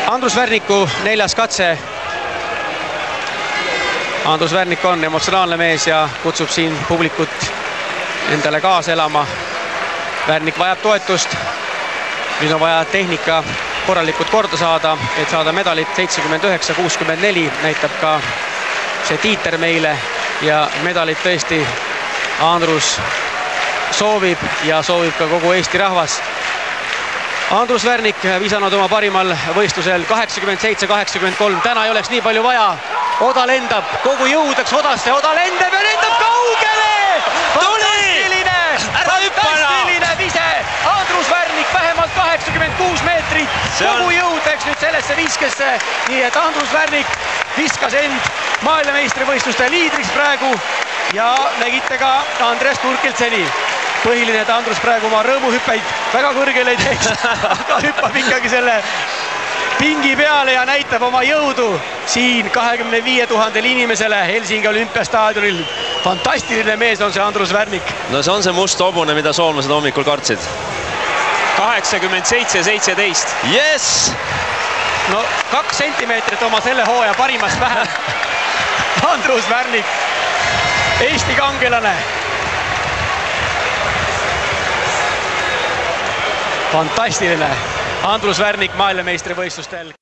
Andrus Värniku 4. katse. Andrus Värnik on emotsionaalne mees ja kutsub siin publikut endale kaasa elama. Värnik vajab toetust. Nüüd on vaja tehnika korralikult korda saada, et saada medalit 79-64. Näitab ka see tiiter meile ja medalit tõesti Andrus soovib ja soovib ka kogu Eesti rahvas. Andrus Värnik visanud oma parimal võistlusel 87-83. Täna ei oleks nii palju vaja. Oda lendab, kogu jõudaks Odasse. Oda lendab ja lendab kaugele! Fantastiline vise! Andrus Värnik vähemalt 86 meetrit. Kogu jõud läks nüüd sellesse viskesse. Nii et Andrus Värnik viskas end maailmameistrivõistluste liidriks praegu. Ja nägite ka Andres Turkiltseni. Põhiline, et Andrus praegu oma rõõmuhüppeid väga kõrgele ei teeks, aga hüppab ikkagi selle pingi peale ja näitab oma jõudu siin 25 000 inimesele Helsingi olümpiastaadionil. Fantastiline mees on see Andrus Värnik. No see on see must hobune, mida soomlased hommikul kartsid. 87-17. Yes! No 2 sentimeetrit oma selle hooaja parimast vähem. Andrus Värnik, Eesti kangelane. Fantastiline. Andrus Värnik maailmameistrivõistlustel.